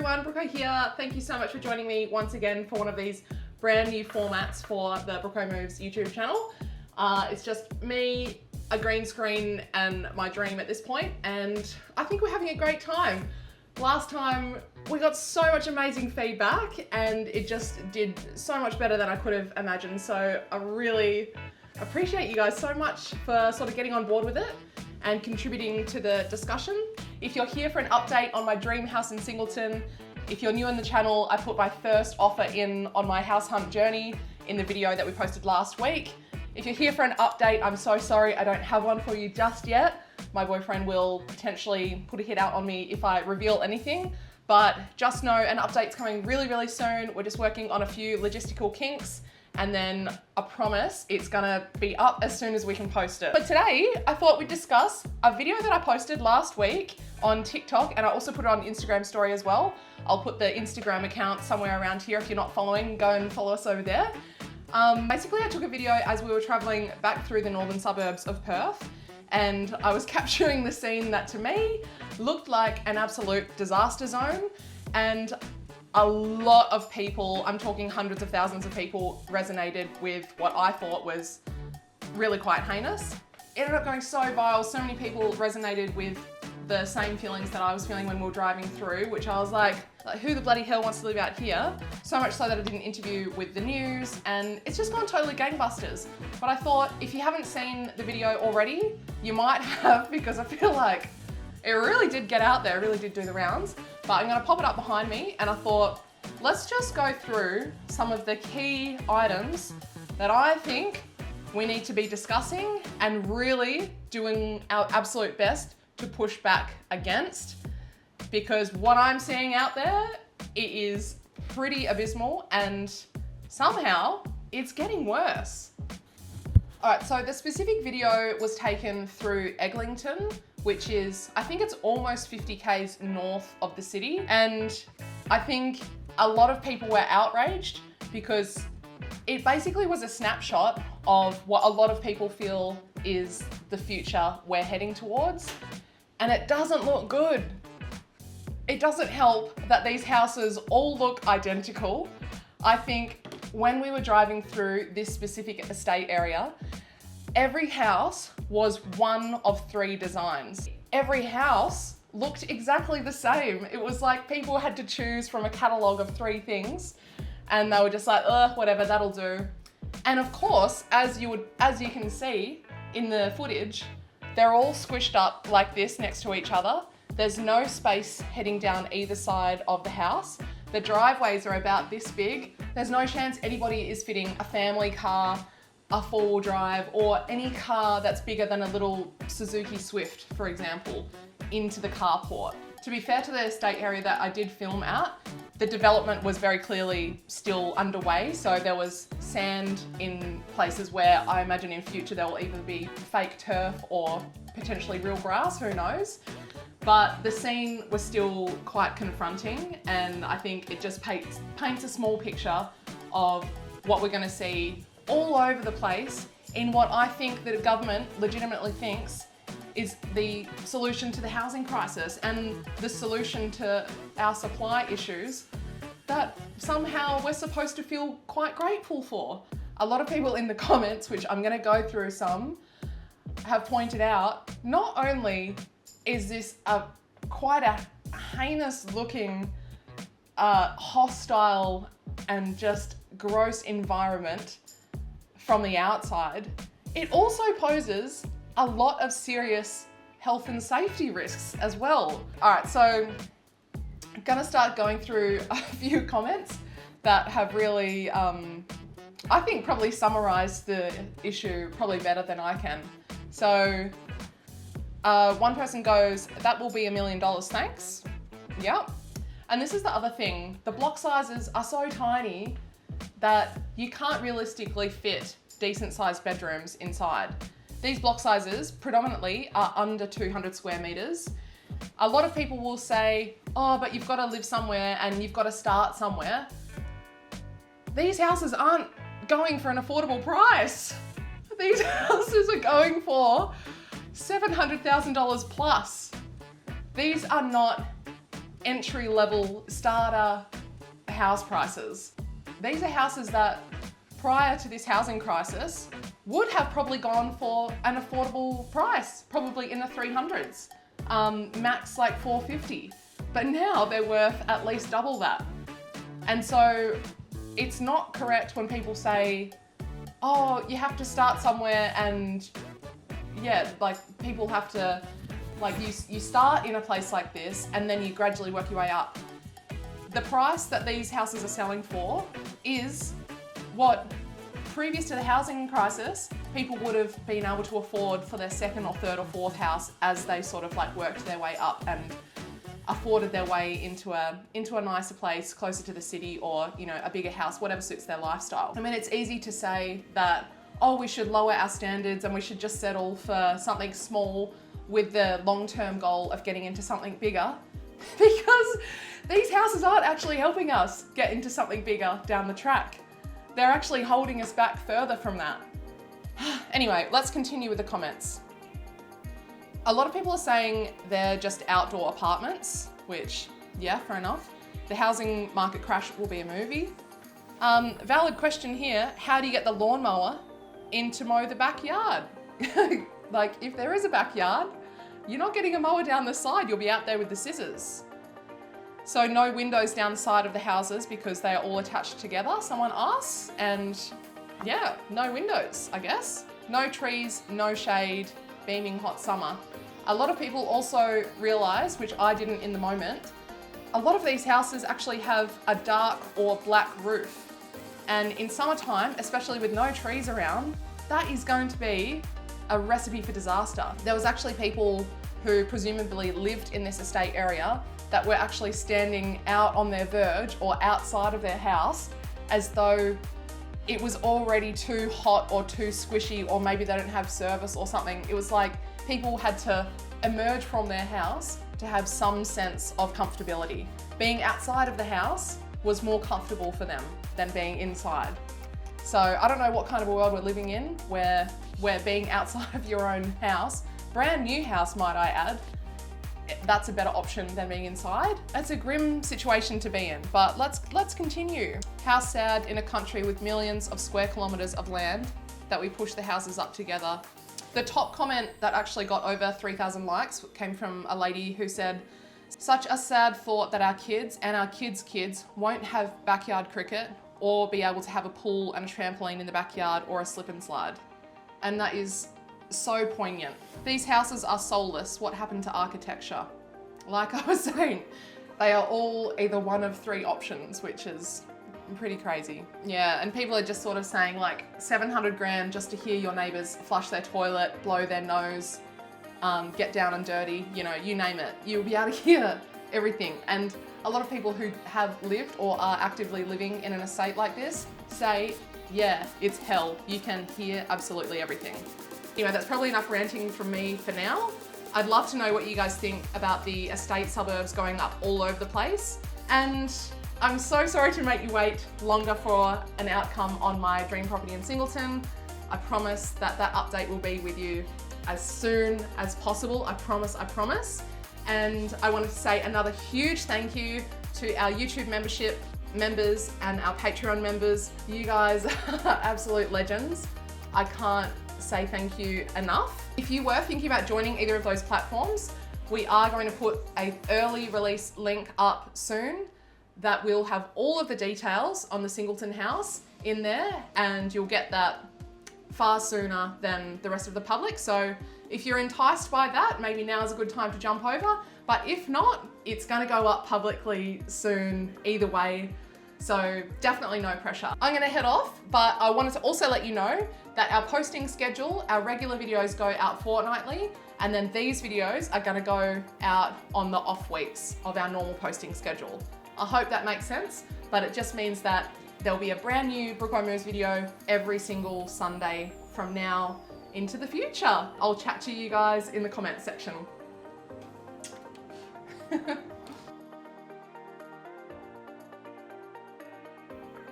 everyone, Brooke here. Thank you so much for joining me once again for one of these brand new formats for the Brooke Moves YouTube channel. It's just me, a green screen and my dream at this point, and I think we're having a great time. Last time we got so much amazing feedback and it just did so much better than I could have imagined, so I really appreciate you guys so much for sort of getting on board with it and contributing to the discussion. If you're here for an update on my dream house in Singleton, if you're new on the channel, I put my first offer in on my house hunt journey in the video that we posted last week. If you're here for an update, I'm so sorry I don't have one for you just yet. My boyfriend will potentially put a hit out on me if I reveal anything, but just know an update's coming really, really soon. We're just working on a few logistical kinks, and then I promise it's gonna be up as soon as we can post it. But today, I thought we'd discuss a video that I posted last week on TikTok, and I also put it on Instagram story as well. I'll put the Instagram account somewhere around here. If you're not following, go and follow us over there. Basically, I took a video as we were traveling back through the northern suburbs of Perth, and I was capturing the scene that to me looked like an absolute disaster zone, and a lot of people, I'm talking hundreds of thousands of people, resonated with what I thought was really quite heinous. It ended up going so viral, so many people resonated with the same feelings that I was feeling when we were driving through, which I was like, who the bloody hell wants to live out here? So much so that I did an interview with the news, and it's just gone totally gangbusters. But I thought, if you haven't seen the video already, you might have, because I feel like it really did get out there, it really did do the rounds. But I'm gonna pop it up behind me, and I thought, let's just go through some of the key items that I think we need to be discussing and really doing our absolute best to push back against, because what I'm seeing out there, it is pretty abysmal, and somehow it's getting worse. All right, so the specific video was taken through Eglinton, which is, I think it's almost 50 k's north of the city. And I think a lot of people were outraged because it basically was a snapshot of what a lot of people feel is the future we're heading towards. And it doesn't look good. It doesn't help that these houses all look identical. I think when we were driving through this specific estate area, every house was one of 3 designs. Every house looked exactly the same. It was like people had to choose from a catalogue of 3 things, and they were just like, ugh, whatever, that'll do. And of course, as you can see in the footage, they're all squished up like this next to each other. There's no space heading down either side of the house. The driveways are about this big. There's no chance anybody is fitting a family car, a 4-wheel drive, or any car that's bigger than a little Suzuki Swift, for example, into the carport. To be fair to the estate area that I did film at, the development was very clearly still underway, so there was sand in places where I imagine in future there will either be fake turf or potentially real grass, who knows. But the scene was still quite confronting, and I think it just paints a small picture of what we're going to see all over the place in what I think the government legitimately thinks is the solution to the housing crisis and the solution to our supply issues that somehow we're supposed to feel quite grateful for. A lot of people in the comments, which I'm going to go through some, have pointed out, not only is this quite a heinous looking, hostile and just gross environment from the outside, it also poses a lot of serious health and safety risks as well. All right, so I'm gonna start going through a few comments that have really, I think probably summarized the issue probably better than I can. So one person goes, that will be $1 million, thanks. Yep. And this is the other thing, the block sizes are so tiny that you can't realistically fit decent sized bedrooms inside. These block sizes predominantly are under 200 square meters. A lot of people will say, oh, but you've got to live somewhere and you've got to start somewhere. These houses aren't going for an affordable price. These houses are going for $700,000 plus. These are not entry-level starter house prices. These are houses that prior to this housing crisis would have probably gone for an affordable price, probably in the 300s, max like 450. But now they're worth at least double that. And so it's not correct when people say, oh, you have to start somewhere, and yeah, like people have to, like you start in a place like this and then you gradually work your way up. The price that these houses are selling for is what previous to the housing crisis, people would have been able to afford for their second or third or fourth house as they sort of like worked their way up and afforded their way into a nicer place closer to the city, or, you know, a bigger house, whatever suits their lifestyle. I mean, it's easy to say that, oh, we should lower our standards and we should just settle for something small with the long-term goal of getting into something bigger, because these houses aren't actually helping us get into something bigger down the track. They're actually holding us back further from that. Anyway, let's continue with the comments. A lot of people are saying they're just outdoor apartments, which, yeah, fair enough. The housing market crash will be a movie. Valid question here, how do you get the lawnmower in to mow the backyard? Like, if there is a backyard, you're not getting a mower down the side, you'll be out there with the scissors. So no windows down the side of the houses because they are all attached together, someone asks, and yeah, no windows, I guess. No trees, no shade, beaming hot summer. A lot of people also realise, which I didn't in the moment, a lot of these houses actually have a dark or black roof. And in summertime, especially with no trees around, that is going to be a recipe for disaster. There was actually people who presumably lived in this estate area that were actually standing out on their verge or outside of their house as though it was already too hot or too squishy, or maybe they don't have service or something. It was like people had to emerge from their house to have some sense of comfortability. Being outside of the house was more comfortable for them than being inside. So I don't know what kind of a world we're living in where being outside of your own house, brand new house might I add, that's a better option than being inside. It's a grim situation to be in, but let's continue. How sad in a country with millions of square kilometers of land that we push the houses up together. The top comment that actually got over 3,000 likes came from a lady who said, such a sad thought that our kids and our kids' kids won't have backyard cricket or be able to have a pool and a trampoline in the backyard or a slip and slide. And that is so poignant. These houses are soulless. What happened to architecture? Like I was saying, they are all either one of three options, which is pretty crazy. Yeah, and people are just sort of saying like 700 grand just to hear your neighbours flush their toilet, blow their nose, get down and dirty, you know, you name it. You'll be able to hear everything. And a lot of people who have lived or are actively living in an estate like this say, yeah, it's hell. You can hear absolutely everything. Anyway, that's probably enough ranting from me for now. I'd love to know what you guys think about the estate suburbs going up all over the place. And I'm so sorry to make you wait longer for an outcome on my dream property in Singleton. I promise that update will be with you as soon as possible. I promise. And I wanted to say another huge thank you to our YouTube membership members and our Patreon members. You guys are absolute legends. I can't say thank you enough. If you were thinking about joining either of those platforms, we are going to put an early release link up soon that will have all of the details on the Singleton house in there, and you'll get that far sooner than the rest of the public. So if you're enticed by that, maybe now is a good time to jump over. But if not, it's going to go up publicly soon either way. So definitely no pressure. I'm going to head off, but I wanted to also let you know that our posting schedule, our regular videos go out fortnightly, and then these videos are going to go out on the off weeks of our normal posting schedule. I hope that makes sense, but it just means that there'll be a brand new Brooke Moves video every single Sunday from now into the future. I'll chat to you guys in the comments section.